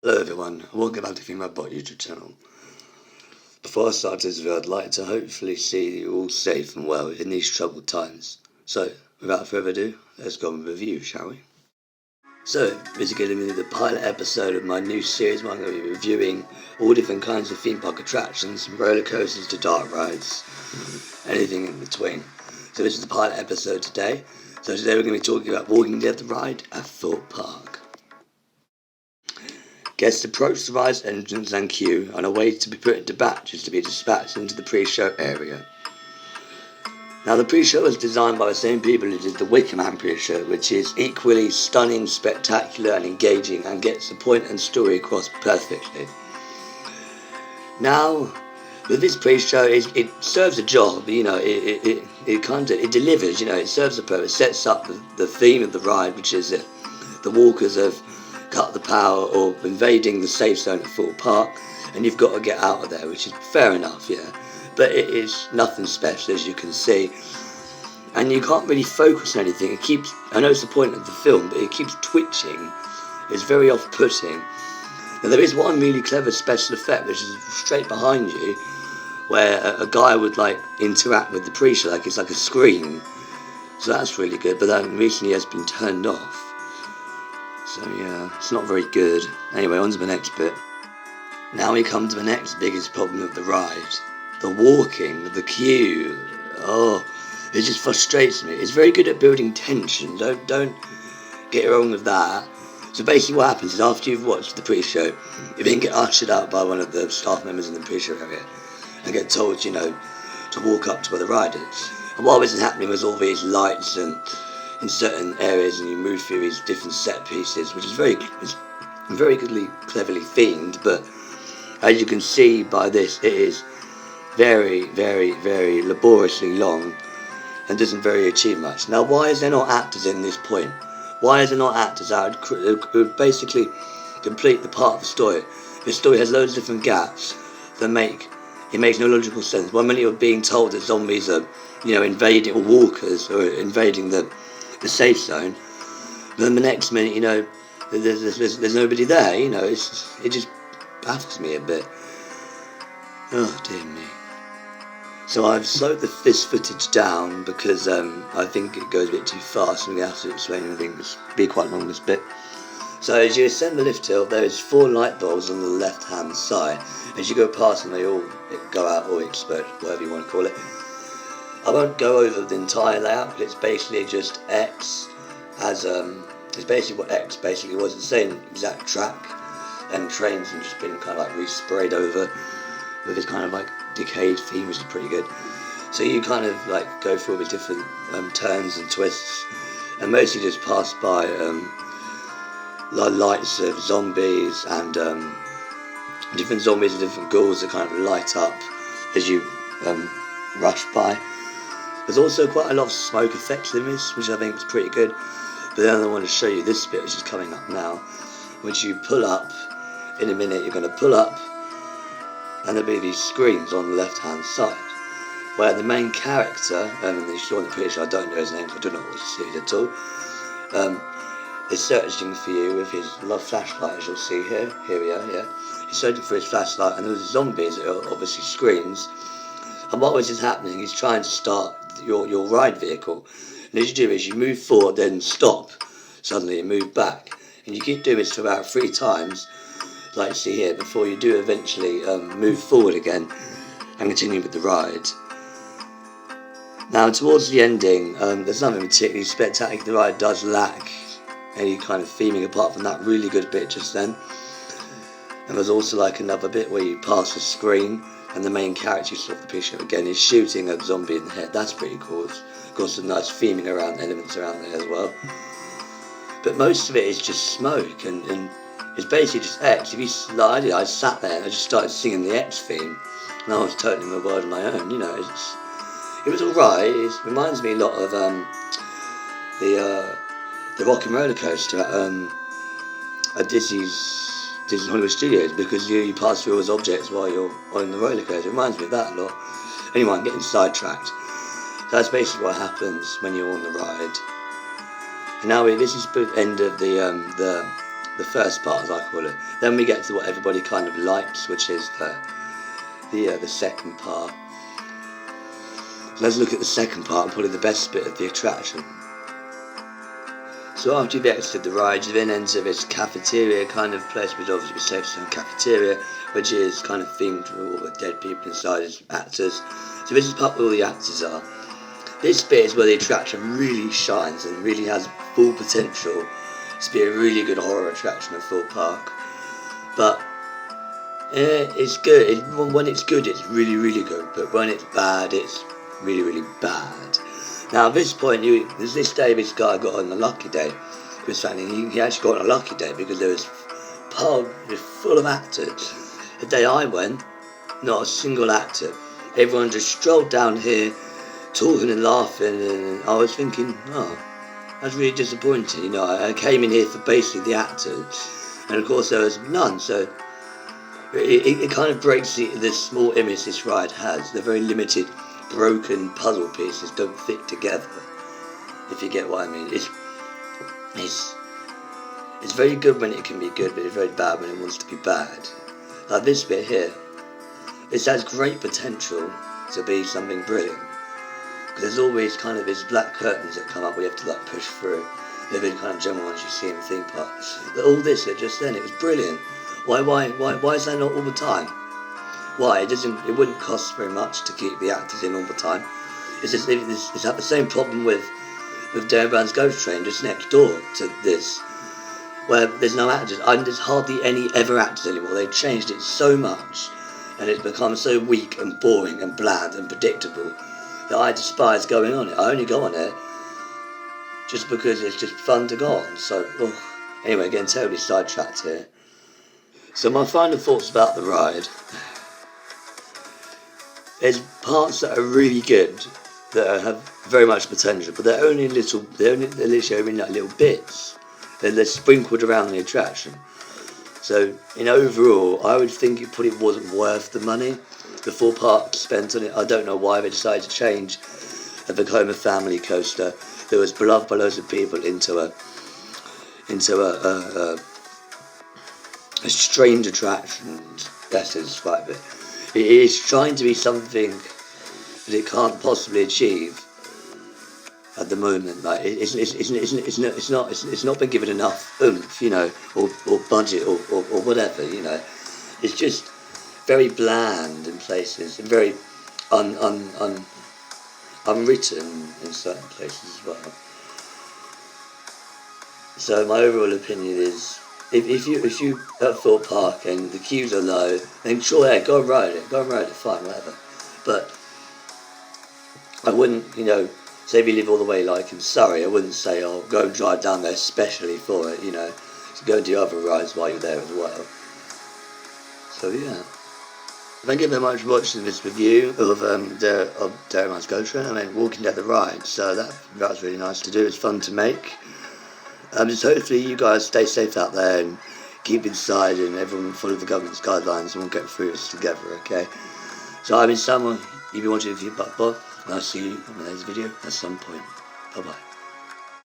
Hello everyone, and welcome back to Female Bot YouTube channel. Before I start this video, I'd like to hopefully see you all safe and well in these troubled times. So, without further ado, let's go and review, shall we? So, this is going to be the pilot episode of my new series where I'm going to be reviewing all different kinds of theme park attractions, from roller coasters to dark rides, anything in between. So this is the pilot episode today. So today we're going to be talking about Walking Dead the ride at Thorpe Park. Guests approach the ride's entrance and queue and are waiting to be put into batches to be dispatched into the pre-show area. Now the pre-show was designed by the same people who did the Wicker Man pre-show, which is equally stunning, spectacular and engaging and gets the point and story across perfectly. Now, with this pre-show, it serves a job, it delivers, it serves a purpose, sets up the theme of the ride, which is the walkers have cut the power or invading the safe zone at Thorpe Park, and you've got to get out of there, which is fair enough, yeah. But it is nothing special, as you can see, and you can't really focus on anything. I know it's the point of the film, but it keeps twitching. It's very off-putting. Now there is one really clever special effect, which is straight behind you, where a guy would interact with the pre-show, it's like a screen. So that's really good, but that recently has been turned off. So yeah, it's not very good. Anyway, on to the next bit. Now we come to the next biggest problem of the ride. The walking, the queue. Oh, it just frustrates me. It's very good at building tension. Don't get wrong with that. So basically what happens is after you've watched the pre-show, you then get ushered out by one of the staff members in the pre-show area and get told, to walk up to where the ride is. And while this is happening, there's all these lights and in certain areas, and you move through these different set pieces, which is very goodly, cleverly themed. But as you can see by this, it is very, very, very laboriously long and doesn't very achieve much. Now, why is there not actors in this point? Why is there not actors out who would basically complete the part of the story? The story has loads of different gaps that it makes no logical sense. 1 minute you're being told that zombies are, invading, or walkers are invading the safe zone. Then the next minute, there's nobody there. It just baffles me a bit. Oh dear me. So I've slowed this footage down because I think it goes a bit too fast, and we have to explain everything. It's be quite long, this bit. So as you ascend the lift hill, there is 4 light bulbs on the left-hand side. As you go past them, they all go out or explode, whatever you want to call it. I won't go over the entire layout, but it's basically just X as it's basically what X basically was. It's the same exact track, and trains have just been kind of re-sprayed over with this kind of decayed theme, which is pretty good. So you kind of go through all these different turns and twists, and mostly just pass by lights of zombies and different zombies and different ghouls that kind of light up as you rush by. There's also quite a lot of smoke effects in this, which I think is pretty good. But then I want to show you this bit, which is coming up now, which you pull up. In a minute, you're going to pull up, and there'll be these screens on the left-hand side, where the main character, and he's showing the picture, I don't know his name, I don't know what to see at all, is searching for you with his flashlight, as you'll see here. Here we are, yeah. He's searching for his flashlight, and there's zombies that are obviously screens. And what was happening, he's trying to start your ride vehicle. And as you do is you move forward, then stop suddenly and move back. And you keep doing this for about 3 times, like you see here, before you do eventually move forward again and continue with the ride. Now towards the ending, there's nothing particularly spectacular. The ride does lack any kind of theming apart from that really good bit just then. And there's also another bit where you pass a screen and the main character of the picture again is shooting a zombie in the head. That's pretty cool. It's got some nice theming elements around there as well. But most of it is just smoke, and it's basically just X. I sat there and I just started singing the X theme, and I was totally in the world of my own. It was alright. It reminds me a lot of the Rock and Roller Coaster at Disney's Hollywood Studios, because you pass through all those objects while you're on the roller coaster. It reminds me of that a lot. Anyway, I'm getting sidetracked. So that's basically what happens when you're on the ride. And now this is the end of the the first part, as I call it. Then we get to what everybody kind of likes, which is the second part. So let's look at the second part, and probably the best bit of the attraction. So after you've exited the ride, you then enter this cafeteria kind of place, which obviously is safe zone cafeteria, which is kind of themed with all the dead people inside as actors. So this is the part where all the actors are. This bit is where the attraction really shines and really has full potential to be a really good horror attraction at Thorpe Park. But it's good. When it's good, it's really, really good. But when it's bad, it's really, really bad. Now at this point, there's this day this guy got on a lucky day. He actually got on a lucky day because there was a pub full of actors. The day I went, not a single actor. Everyone just strolled down here, talking and laughing, and I was thinking, oh, that's really disappointing. You know, I came in here for basically the actors, and of course there was none. So it kind of breaks the small image this ride has. The very limited, broken puzzle pieces don't fit together, if you get what I mean. It's very good when it can be good, but it's very bad when it wants to be bad. Like this bit here, it has great potential to be something brilliant. Because there's always kind of these black curtains that come up where you have to like push through. They're the kind of general ones you see in theme parks. But all this just then, it was brilliant. Why is that not all the time? Why? It wouldn't cost very much to keep the actors in all the time. It's had the same problem with Darren Brown's Ghost Train just next door to this, where there's no actors. There's hardly any ever actors anymore. They've changed it so much, and it's become so weak and boring and bland and predictable that I despise going on it. I only go on it just because it's just fun to go on. So, anyway, getting terribly sidetracked here. So my final thoughts about the ride. There's parts that are really good, that have very much potential, but they're literally like little bits. They're sprinkled around the attraction. So, overall, I would think it probably wasn't worth the money the Thorpe Park spent on it. I don't know why they decided to change a Vekoma family coaster that was beloved by loads of people into a strange attraction. That's to describe it. It is trying to be something that it can't possibly achieve at the moment. Like it's not been given enough oomph, or budget or whatever. It's just very bland in places and very unwritten in certain places as well. So my overall opinion is, if you at Thorpe Park and the queues are low, then sure, yeah, go and ride it, fine, whatever. But I wouldn't, say if you live all the way like in Surrey, I wouldn't say, oh, go and drive down there especially for it, So go and do other rides while you're there as well. So yeah. Thank you very much for watching this review of Darren Brown's Ghost Train. I mean, walking down the ride, so that's really nice to do. It's fun to make. Just hopefully you guys stay safe out there and keep inside, and everyone follow the government's guidelines, and we'll get through this together, okay? So I've been Samuel, you've been watching the Feedback Bob, and I'll see you in the next video at some point. Bye bye.